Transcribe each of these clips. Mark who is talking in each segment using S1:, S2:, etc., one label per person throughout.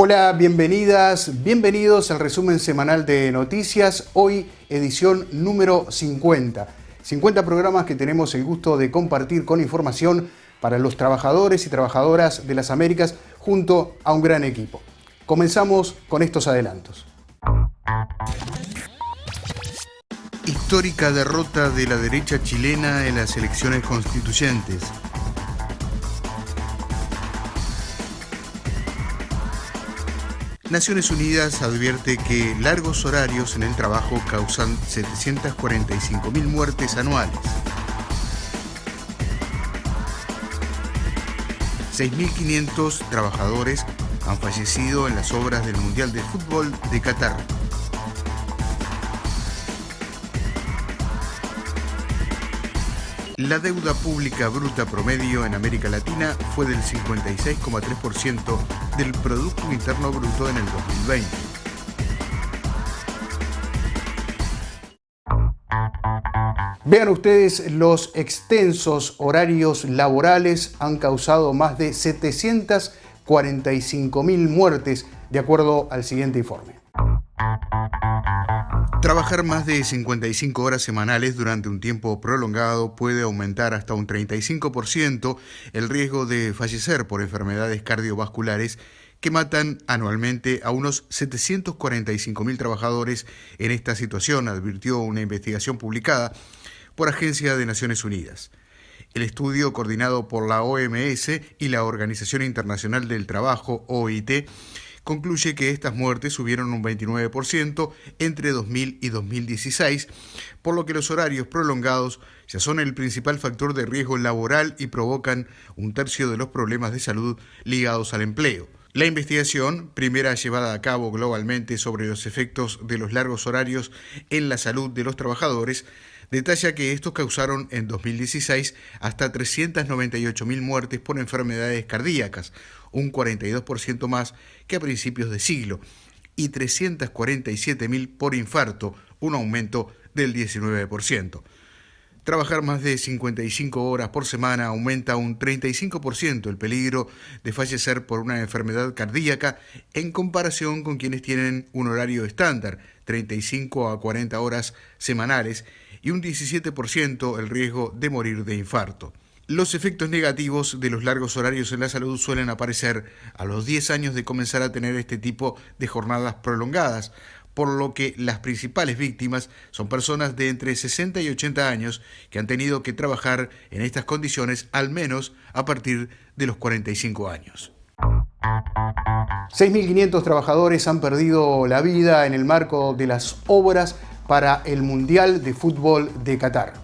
S1: Hola, bienvenidas, bienvenidos al resumen semanal de noticias, hoy edición número 50. 50 programas que tenemos el gusto de compartir con información para los trabajadores y trabajadoras de las Américas junto a un gran equipo. Comenzamos con estos adelantos. Histórica derrota de la derecha chilena en las elecciones constituyentes. Naciones Unidas advierte que largos horarios en el trabajo causan 745.000 muertes anuales. 6.500 trabajadores han fallecido en las obras del Mundial de Fútbol de Qatar. La deuda pública bruta promedio en América Latina fue del 56,3% del Producto Interno Bruto en el 2020. Vean ustedes, los extensos horarios laborales han causado más de 745.000 muertes, de acuerdo al siguiente informe. Trabajar más de 55 horas semanales durante un tiempo prolongado puede aumentar hasta un 35% el riesgo de fallecer por enfermedades cardiovasculares que matan anualmente a unos 745.000 trabajadores en esta situación, advirtió una investigación publicada por Agencia de Naciones Unidas. El estudio, coordinado por la OMS y la Organización Internacional del Trabajo, OIT, concluye que estas muertes subieron un 29% entre 2000 y 2016, por lo que los horarios prolongados ya son el principal factor de riesgo laboral y provocan un tercio de los problemas de salud ligados al empleo. La investigación, primera llevada a cabo globalmente sobre los efectos de los largos horarios en la salud de los trabajadores, detalla que estos causaron en 2016 hasta 398.000 muertes por enfermedades cardíacas, un 42% más que a principios de siglo, y 347.000 por infarto, un aumento del 19%. Trabajar más de 55 horas por semana aumenta un 35% el peligro de fallecer por una enfermedad cardíaca en comparación con quienes tienen un horario estándar, 35 a 40 horas semanales, y un 17% el riesgo de morir de infarto. Los efectos negativos de los largos horarios en la salud suelen aparecer a los 10 años de comenzar a tener este tipo de jornadas prolongadas, por lo que las principales víctimas son personas de entre 60 y 80 años que han tenido que trabajar en estas condiciones al menos a partir de los 45 años. 6.500 trabajadores han perdido la vida en el marco de las obras para el Mundial de Fútbol de Qatar.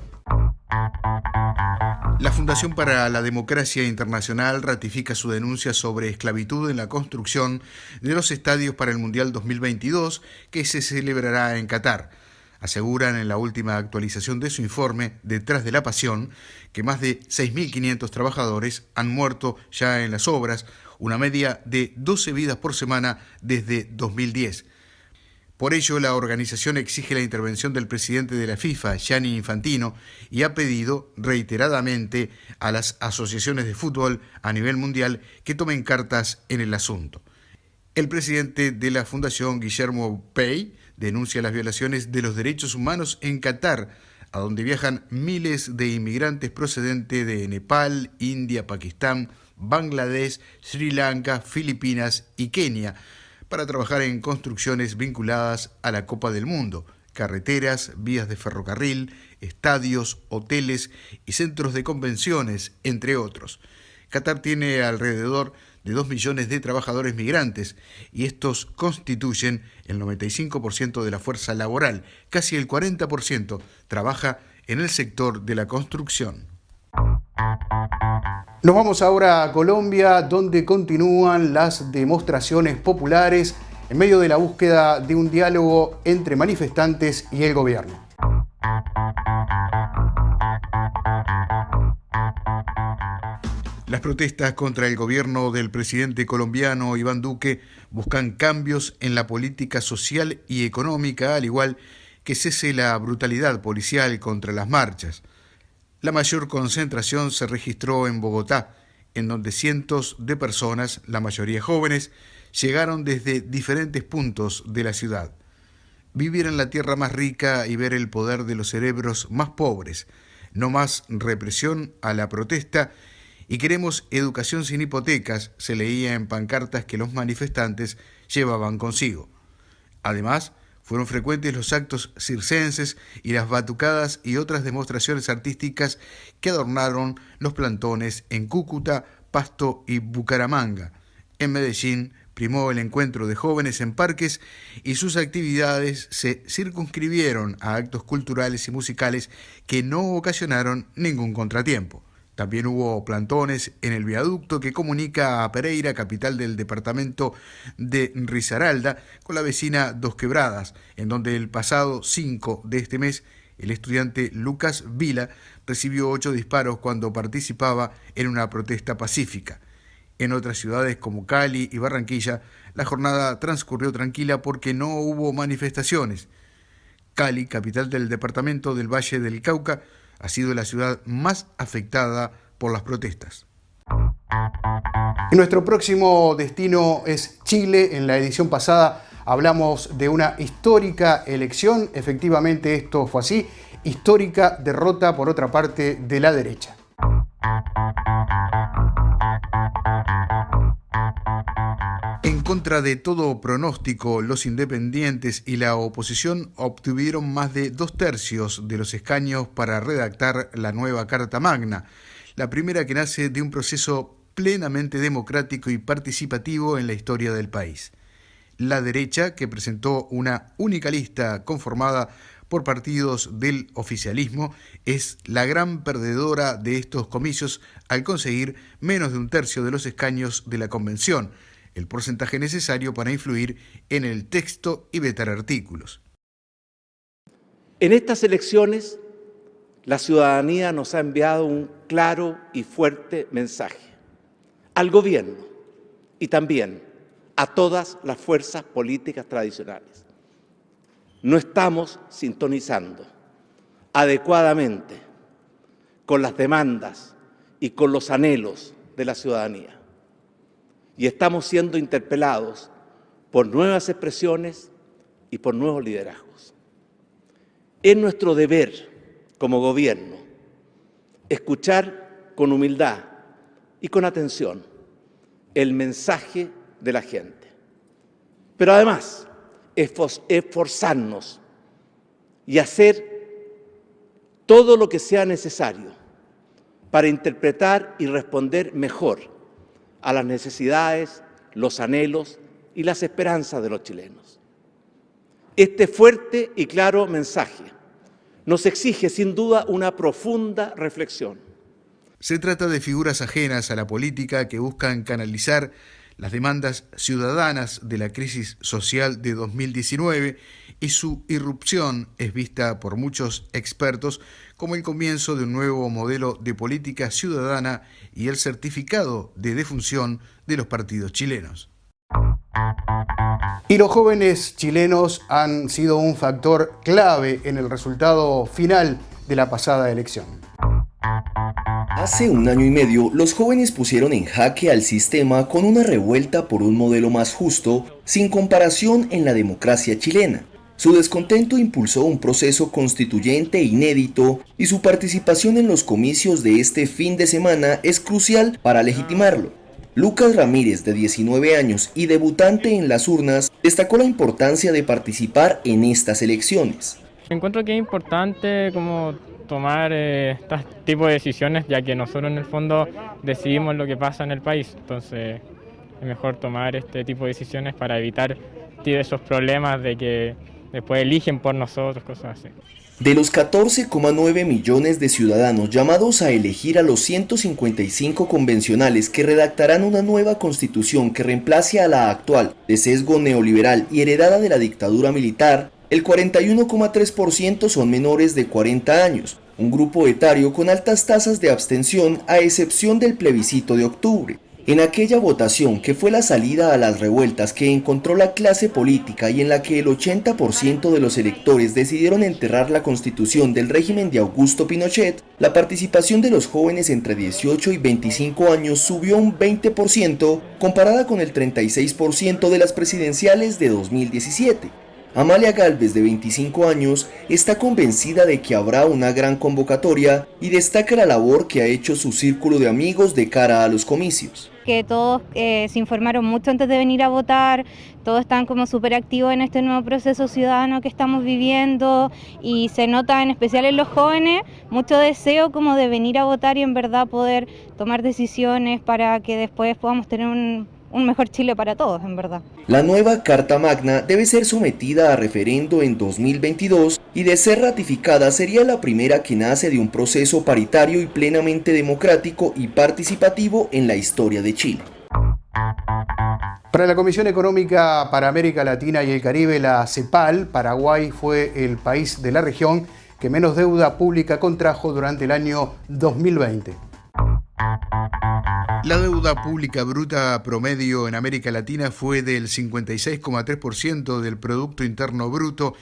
S1: La Fundación para la Democracia Internacional ratifica su denuncia sobre esclavitud en la construcción de los estadios para el Mundial 2022 que se celebrará en Qatar. Aseguran en la última actualización de su informe, Detrás de la Pasión, que más de 6.500 trabajadores han muerto ya en las obras, una media de 12 vidas por semana desde 2010. Por ello, la organización exige la intervención del presidente de la FIFA, Gianni Infantino, y ha pedido reiteradamente a las asociaciones de fútbol a nivel mundial que tomen cartas en el asunto. El presidente de la fundación, Guillermo Pei, denuncia las violaciones de los derechos humanos en Qatar, a donde viajan miles de inmigrantes procedentes de Nepal, India, Pakistán, Bangladesh, Sri Lanka, Filipinas y Kenia, para trabajar en construcciones vinculadas a la Copa del Mundo, carreteras, vías de ferrocarril, estadios, hoteles y centros de convenciones, entre otros. Qatar tiene alrededor de 2 millones de trabajadores migrantes y estos constituyen el 95% de la fuerza laboral. Casi el 40% trabaja en el sector de la construcción. Nos vamos ahora a Colombia, donde continúan las demostraciones populares en medio de la búsqueda de un diálogo entre manifestantes y el gobierno. Las protestas contra el gobierno del presidente colombiano Iván Duque buscan cambios en la política social y económica, al igual que cese la brutalidad policial contra las marchas. La mayor concentración se registró en Bogotá, en donde cientos de personas, la mayoría jóvenes, llegaron desde diferentes puntos de la ciudad. Vivir en la tierra más rica y ver el poder de los cerebros más pobres. No más represión a la protesta y queremos educación sin hipotecas, se leía en pancartas que los manifestantes llevaban consigo. Además, fueron frecuentes los actos circenses y las batucadas y otras demostraciones artísticas que adornaron los plantones en Cúcuta, Pasto y Bucaramanga. En Medellín primó el encuentro de jóvenes en parques y sus actividades se circunscribieron a actos culturales y musicales que no ocasionaron ningún contratiempo. También hubo plantones en el viaducto que comunica a Pereira, capital del departamento de Risaralda, con la vecina Dos Quebradas, en donde el pasado 5 de este mes el estudiante Lucas Vila recibió 8 disparos cuando participaba en una protesta pacífica. En otras ciudades como Cali y Barranquilla, la jornada transcurrió tranquila porque no hubo manifestaciones. Cali, capital del departamento del Valle del Cauca, ha sido la ciudad más afectada por las protestas. Y nuestro próximo destino es Chile. En la edición pasada hablamos de una histórica elección. Efectivamente, esto fue así. Histórica derrota, por otra parte, de la derecha. En contra de todo pronóstico, los independientes y la oposición obtuvieron más de 2/3 de los escaños para redactar la nueva Carta Magna, la primera que nace de un proceso plenamente democrático y participativo en la historia del país. La derecha, que presentó una única lista conformada por partidos del oficialismo, es la gran perdedora de estos comicios al conseguir menos de 1/3 de los escaños de la convención, el porcentaje necesario para influir en el texto y vetar artículos.
S2: En estas elecciones, la ciudadanía nos ha enviado un claro y fuerte mensaje al gobierno y también a todas las fuerzas políticas tradicionales. No estamos sintonizando adecuadamente con las demandas y con los anhelos de la ciudadanía. Y estamos siendo interpelados por nuevas expresiones y por nuevos liderazgos. Es nuestro deber como gobierno escuchar con humildad y con atención el mensaje de la gente, pero además esforzarnos y hacer todo lo que sea necesario para interpretar y responder mejor a las necesidades, los anhelos y las esperanzas de los chilenos. Este fuerte y claro mensaje nos exige sin duda una profunda reflexión.
S1: Se trata de figuras ajenas a la política que buscan canalizar las demandas ciudadanas de la crisis social de 2019 y su irrupción es vista por muchos expertos como el comienzo de un nuevo modelo de política ciudadana y el certificado de defunción de los partidos chilenos. Y los jóvenes chilenos han sido un factor clave en el resultado final de la pasada elección.
S3: Hace 1 año y medio, los jóvenes pusieron en jaque al sistema con una revuelta por un modelo más justo, sin comparación en la democracia chilena. Su descontento impulsó un proceso constituyente inédito y su participación en los comicios de este fin de semana es crucial para legitimarlo. Lucas Ramírez, de 19 años y debutante en las urnas, destacó la importancia de participar en estas elecciones.
S4: Encuentro que es importante como tomar este tipo de decisiones, ya que nosotros en el fondo decidimos lo que pasa en el país. Entonces es mejor tomar este tipo de decisiones para evitar esos problemas de que después eligen por nosotros, cosas así.
S3: De los 14,9 millones de ciudadanos llamados a elegir a los 155 convencionales que redactarán una nueva constitución que reemplace a la actual de sesgo neoliberal y heredada de la dictadura militar, el 41,3% son menores de 40 años, un grupo etario con altas tasas de abstención a excepción del plebiscito de octubre. En aquella votación que fue la salida a las revueltas que encontró la clase política y en la que el 80% de los electores decidieron enterrar la constitución del régimen de Augusto Pinochet, la participación de los jóvenes entre 18 y 25 años subió un 20% comparada con el 36% de las presidenciales de 2017. Amalia Gálvez, de 25 años, está convencida de que habrá una gran convocatoria y destaca la labor que ha hecho su círculo de amigos de cara a los comicios.
S5: Que todos se informaron mucho antes de venir a votar, todos están como súper activos en este nuevo proceso ciudadano que estamos viviendo y se nota en especial en los jóvenes mucho deseo como de venir a votar y en verdad poder tomar decisiones para que después podamos tener un mejor Chile para todos, en verdad.
S3: La nueva Carta Magna debe ser sometida a referendo en 2022 y de ser ratificada sería la primera que nace de un proceso paritario y plenamente democrático y participativo en la historia de Chile.
S1: Para la Comisión Económica para América Latina y el Caribe, la CEPAL, Paraguay fue el país de la región que menos deuda pública contrajo durante el año 2020. La deuda pública bruta promedio en América Latina fue del 56,3% del Producto Interno Bruto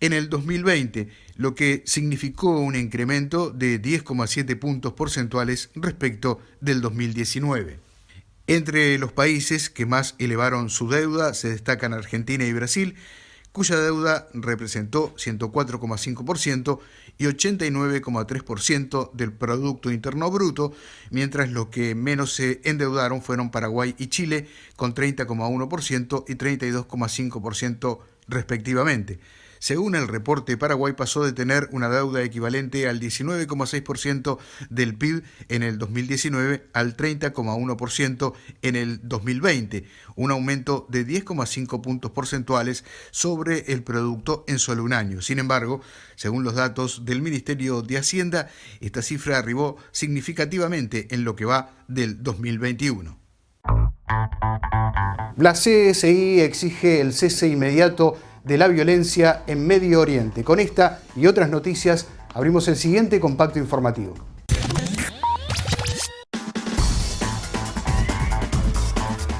S1: en el 2020, lo que significó un incremento de 10,7 puntos porcentuales respecto del 2019. Entre los países que más elevaron su deuda se destacan Argentina y Brasil, cuya deuda representó 104,5% y 89,3% del Producto Interno Bruto, mientras los que menos se endeudaron fueron Paraguay y Chile, con 30,1% y 32,5% respectivamente. Según el reporte, Paraguay pasó de tener una deuda equivalente al 19,6% del PIB en el 2019 al 30,1% en el 2020, un aumento de 10,5 puntos porcentuales sobre el producto en solo un año. Sin embargo, según los datos del Ministerio de Hacienda, esta cifra arribó significativamente en lo que va del 2021. La CSI exige el cese inmediato de la violencia en Medio Oriente. Con esta y otras noticias abrimos el siguiente compacto informativo.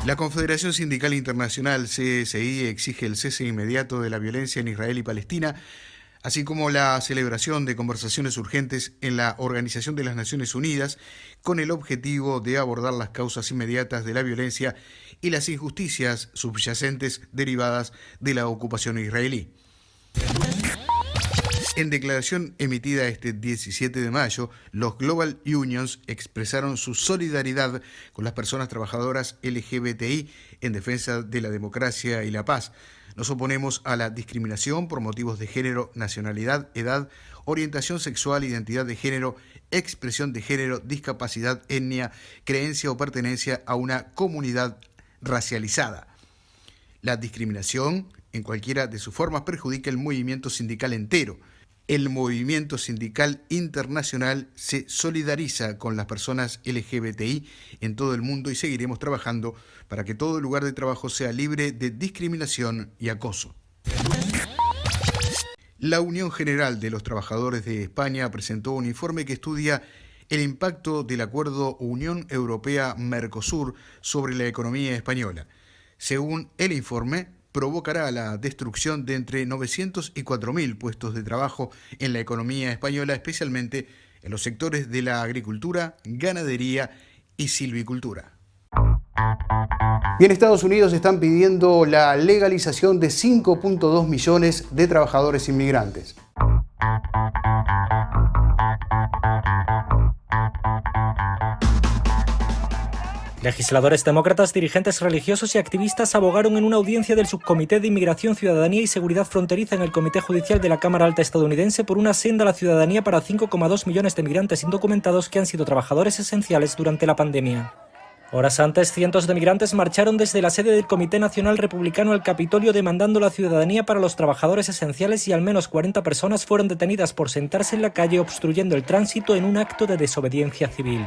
S1: La Confederación Sindical Internacional CSI exige el cese inmediato de la violencia en Israel y Palestina, así como la celebración de conversaciones urgentes en la Organización de las Naciones Unidas con el objetivo de abordar las causas inmediatas de la violencia y las injusticias subyacentes derivadas de la ocupación israelí. En declaración emitida este 17 de mayo, los Global Unions expresaron su solidaridad con las personas trabajadoras LGBTI en defensa de la democracia y la paz. Nos oponemos a la discriminación por motivos de género, nacionalidad, edad, orientación sexual, identidad de género, expresión de género, discapacidad, etnia, creencia o pertenencia a una comunidad racializada. La discriminación, en cualquiera de sus formas, perjudica el movimiento sindical entero. El movimiento sindical internacional se solidariza con las personas LGBTI en todo el mundo y seguiremos trabajando para que todo lugar de trabajo sea libre de discriminación y acoso. La Unión General de los Trabajadores de España presentó un informe que estudia el impacto del acuerdo Unión Europea-Mercosur sobre la economía española. Según el informe, provocará la destrucción de entre 900 y 4.000 puestos de trabajo en la economía española, especialmente en los sectores de la agricultura, ganadería y silvicultura. Y en Estados Unidos están pidiendo la legalización de 5.2 millones de trabajadores inmigrantes.
S6: Legisladores demócratas, dirigentes religiosos y activistas abogaron en una audiencia del Subcomité de Inmigración, Ciudadanía y Seguridad Fronteriza en el Comité Judicial de la Cámara Alta estadounidense por una senda a la ciudadanía para 5,2 millones de migrantes indocumentados que han sido trabajadores esenciales durante la pandemia. Horas antes, cientos de migrantes marcharon desde la sede del Comité Nacional Republicano al Capitolio demandando la ciudadanía para los trabajadores esenciales y al menos 40 personas fueron detenidas por sentarse en la calle obstruyendo el tránsito en un acto de desobediencia civil.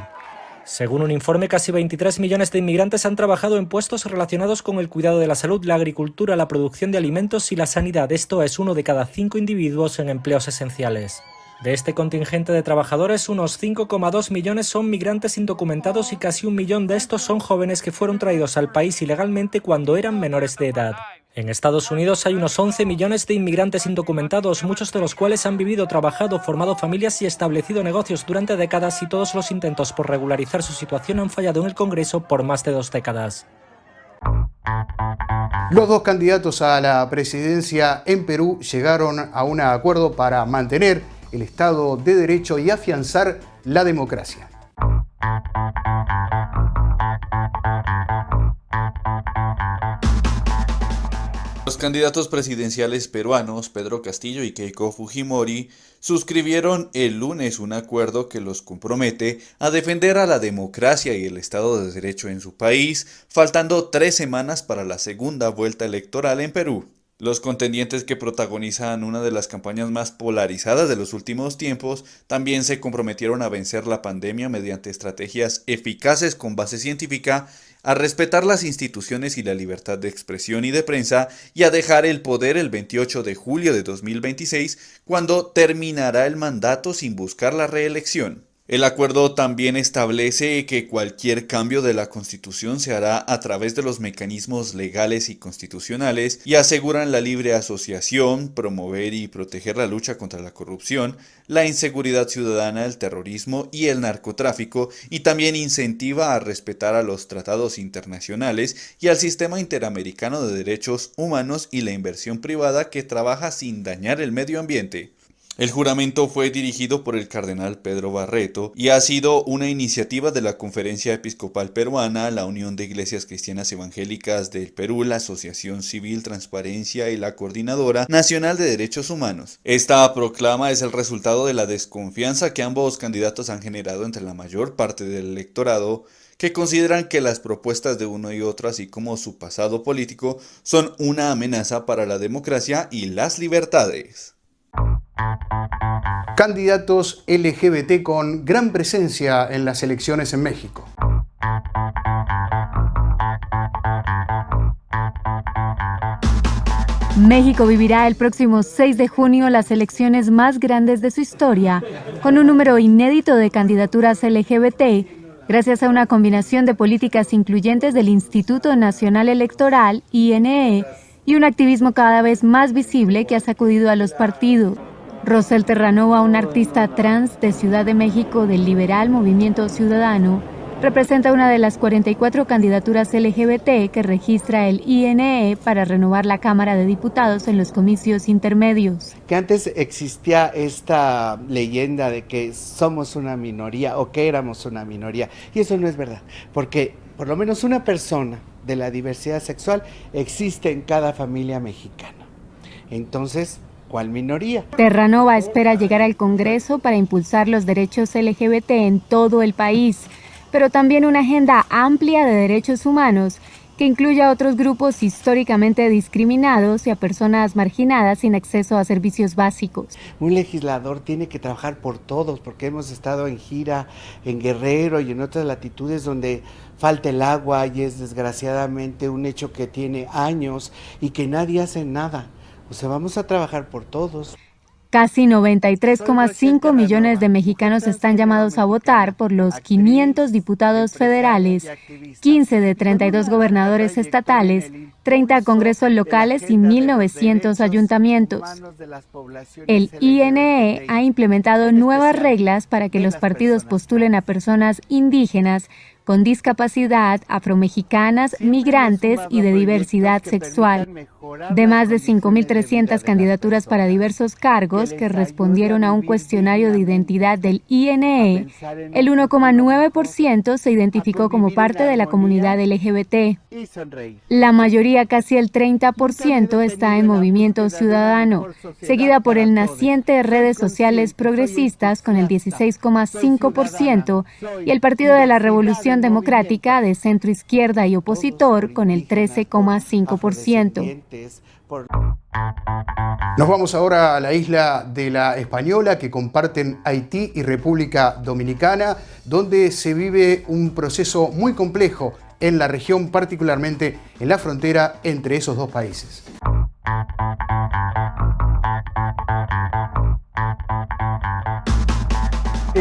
S6: Según un informe, casi 23 millones de inmigrantes han trabajado en puestos relacionados con el cuidado de la salud, la agricultura, la producción de alimentos y la sanidad. Esto es 1 de cada 5 individuos en empleos esenciales. De este contingente de trabajadores, unos 5,2 millones son migrantes indocumentados y casi 1 millón de estos son jóvenes que fueron traídos al país ilegalmente cuando eran menores de edad. En Estados Unidos hay unos 11 millones de inmigrantes indocumentados, muchos de los cuales han vivido, trabajado, formado familias y establecido negocios durante décadas, y todos los intentos por regularizar su situación han fallado en el Congreso por más de 2 décadas.
S1: Los dos candidatos a la presidencia en Perú llegaron a un acuerdo para mantener el Estado de Derecho y afianzar la democracia.
S7: Los candidatos presidenciales peruanos, Pedro Castillo y Keiko Fujimori, suscribieron el lunes un acuerdo que los compromete a defender a la democracia y el Estado de Derecho en su país, faltando 3 semanas para la segunda vuelta electoral en Perú. Los contendientes, que protagonizan una de las campañas más polarizadas de los últimos tiempos, también se comprometieron a vencer la pandemia mediante estrategias eficaces con base científica, a respetar las instituciones y la libertad de expresión y de prensa, y a dejar el poder el 28 de julio de 2026, cuando terminará el mandato sin buscar la reelección. El acuerdo también establece que cualquier cambio de la Constitución se hará a través de los mecanismos legales y constitucionales, y aseguran la libre asociación, promover y proteger la lucha contra la corrupción, la inseguridad ciudadana, el terrorismo y el narcotráfico, y también incentiva a respetar a los tratados internacionales y al sistema interamericano de derechos humanos y la inversión privada que trabaja sin dañar el medio ambiente. El juramento fue dirigido por el cardenal Pedro Barreto y ha sido una iniciativa de la Conferencia Episcopal Peruana, la Unión de Iglesias Cristianas Evangélicas del Perú, la Asociación Civil Transparencia y la Coordinadora Nacional de Derechos Humanos. Esta proclama es el resultado de la desconfianza que ambos candidatos han generado entre la mayor parte del electorado, que consideran que las propuestas de uno y otro, así como su pasado político, son una amenaza para la democracia y las libertades.
S1: Candidatos LGBT con gran presencia en las elecciones en México.
S8: México vivirá el próximo 6 de junio las elecciones más grandes de su historia, con un número inédito de candidaturas LGBT, gracias a una combinación de políticas incluyentes del Instituto Nacional Electoral, INE, y un activismo cada vez más visible que ha sacudido a los partidos. Rosel Terranova, una artista trans de Ciudad de México del liberal Movimiento Ciudadano, representa una de las 44 candidaturas LGBT que registra el INE para renovar la Cámara de Diputados en los comicios intermedios.
S9: Que antes existía esta leyenda de que somos una minoría o que éramos una minoría, y eso no es verdad, porque por lo menos una persona de la diversidad sexual existe en cada familia mexicana. Entonces, ¿cuál minoría?
S8: Terranova espera llegar al Congreso para impulsar los derechos LGBT en todo el país, pero también una agenda amplia de derechos humanos que incluya a otros grupos históricamente discriminados y a personas marginadas sin acceso a servicios básicos.
S9: Un legislador tiene que trabajar por todos, porque hemos estado en gira en Guerrero y en otras latitudes donde falta el agua y es desgraciadamente un hecho que tiene años y que nadie hace nada. O sea, vamos a trabajar por todos.
S8: Casi 93,5 millones de mexicanos están llamados a votar por los 500 diputados federales, 15 de 32 gobernadores estatales, 30 congresos locales y 1.900 ayuntamientos. El INE ha implementado nuevas reglas para que los partidos postulen a personas indígenas, con discapacidad, afromexicanas, migrantes y de diversidad sexual. De más de 5.300 candidaturas para diversos cargos que respondieron a un cuestionario de identidad del INE, el 1,9% se identificó como parte de la comunidad LGBT. La mayoría, casi el 30%, está en Movimiento Ciudadano, seguida por el naciente Redes Sociales Progresistas con el 16,5% y el Partido de la Revolución Democrática de centro izquierda y opositor con el 13,5%.
S1: Nos vamos ahora a la isla de La Española, que comparten Haití y República Dominicana, donde se vive un proceso muy complejo en la región, particularmente en la frontera entre esos dos países.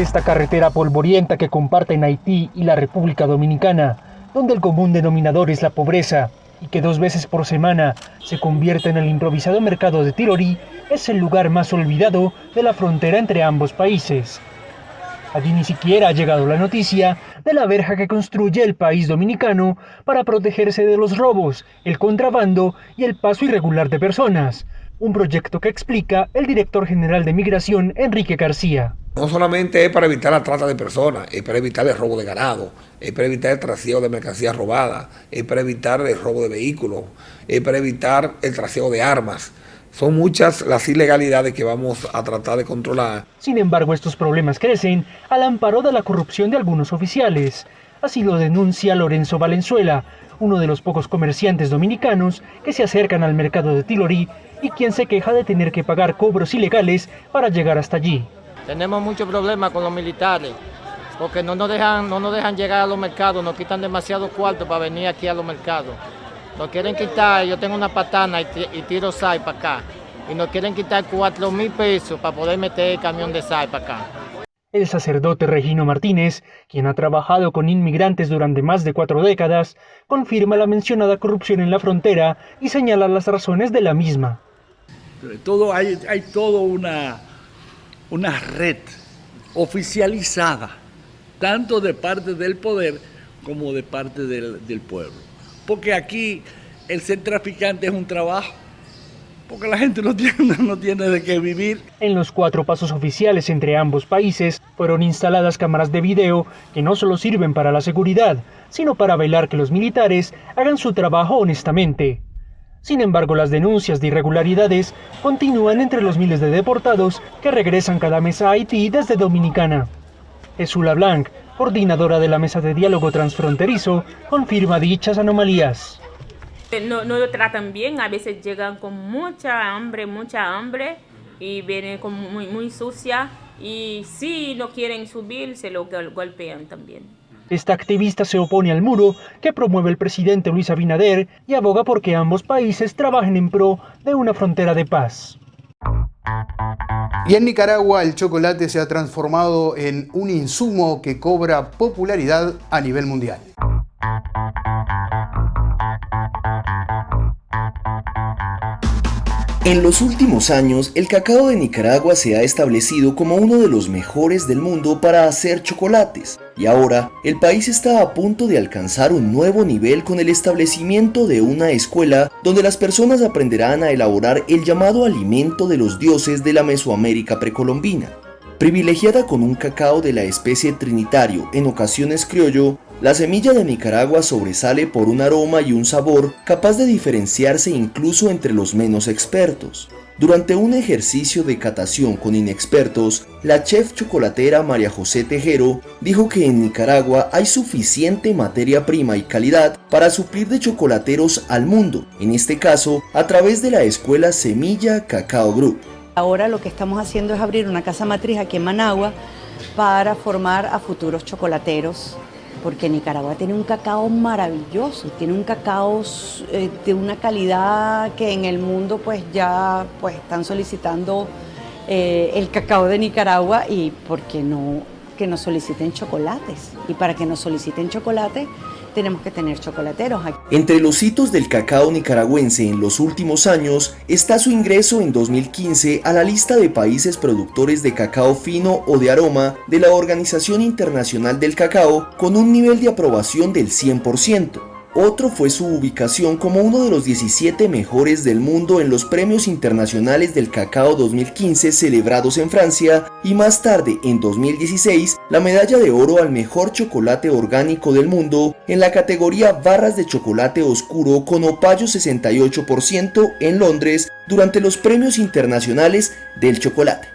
S10: Esta carretera polvorienta que comparten Haití y la República Dominicana, donde el común denominador es la pobreza, y que 2 veces por semana se convierte en el improvisado mercado de Tilorí, es el lugar más olvidado de la frontera entre ambos países. Allí ni siquiera ha llegado la noticia de la verja que construye el país dominicano para protegerse de los robos, el contrabando y el paso irregular de personas. Un proyecto que explica el director general de Migración, Enrique García.
S11: No solamente es para evitar la trata de personas, es para evitar el robo de ganado, es para evitar el trasiego de mercancías robadas, es para evitar el robo de vehículos, es para evitar el trasiego de armas. Son muchas las ilegalidades que vamos a tratar de controlar.
S10: Sin embargo, estos problemas crecen al amparo de la corrupción de algunos oficiales. Así lo denuncia Lorenzo Valenzuela, uno de los pocos comerciantes dominicanos que se acercan al mercado de Tilorí y quien se queja de tener que pagar cobros ilegales para llegar hasta allí.
S12: Tenemos muchos problemas con los militares, porque no nos dejan llegar a los mercados, nos quitan demasiado cuarto para venir aquí a los mercados. Nos quieren quitar, yo tengo una patana y tiro sal para acá, y nos quieren quitar 4.000 pesos para poder meter el camión de sal para acá.
S10: El sacerdote Regino Martínez, quien ha trabajado con inmigrantes durante más de 4 décadas, confirma la mencionada corrupción en la frontera y señala las razones de la misma.
S13: Hay toda una red oficializada, tanto de parte del poder como de parte del pueblo. Porque aquí el ser traficante es un trabajo, porque la gente no tiene de qué vivir.
S10: En los 4 pasos oficiales entre ambos países fueron instaladas cámaras de video que no solo sirven para la seguridad, sino para velar que los militares hagan su trabajo honestamente. Sin embargo, las denuncias de irregularidades continúan entre los miles de deportados que regresan cada mes a Haití desde Dominicana. Jesula Blanc, coordinadora de la Mesa de Diálogo Transfronterizo, confirma dichas anomalías.
S14: No lo tratan bien, a veces llegan con mucha hambre y vienen muy sucia y si no quieren subir se lo golpean también.
S10: Esta activista se opone al muro que promueve el presidente Luis Abinader y aboga por que ambos países trabajen en pro de una frontera de paz.
S1: Y en Nicaragua el chocolate se ha transformado en un insumo que cobra popularidad a nivel mundial.
S3: En los últimos años, el cacao de Nicaragua se ha establecido como uno de los mejores del mundo para hacer chocolates, y ahora el país está a punto de alcanzar un nuevo nivel con el establecimiento de una escuela donde las personas aprenderán a elaborar el llamado alimento de los dioses de la Mesoamérica precolombina. Privilegiada con un cacao de la especie trinitario, en ocasiones criollo, la semilla de Nicaragua sobresale por un aroma y un sabor capaz de diferenciarse incluso entre los menos expertos. Durante un ejercicio de catación con inexpertos, la chef chocolatera María José Tejero dijo que en Nicaragua hay suficiente materia prima y calidad para suplir de chocolateros al mundo, en este caso a través de la escuela Semilla Cacao Group.
S15: Ahora lo que estamos haciendo es abrir una casa matriz aquí en Managua para formar a futuros chocolateros, porque Nicaragua tiene un cacao maravilloso, tiene un cacao de una calidad que en el mundo pues ya pues están solicitando el cacao de Nicaragua, y por qué no que nos soliciten chocolates, y para que nos soliciten chocolate tenemos que tener chocolateros aquí.
S3: Entre los hitos del cacao nicaragüense en los últimos años está su ingreso en 2015 a la lista de países productores de cacao fino o de aroma de la Organización Internacional del Cacao con un nivel de aprobación del 100%. Otro fue su ubicación como uno de los 17 mejores del mundo en los Premios Internacionales del Cacao 2015 celebrados en Francia, y más tarde, en 2016, la medalla de oro al mejor chocolate orgánico del mundo en la categoría barras de chocolate oscuro con opayo 68% en Londres durante los Premios Internacionales del Chocolate.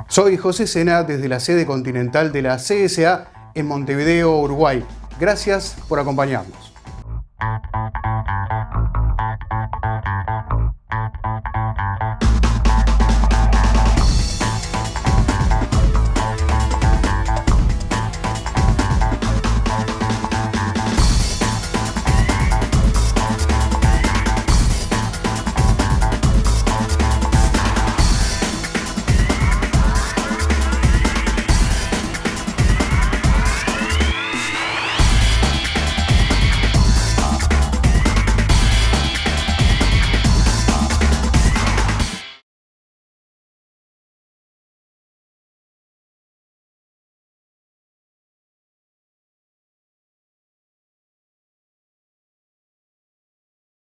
S1: Soy José Sena desde la sede continental de la CSA en Montevideo, Uruguay. Gracias por acompañarnos.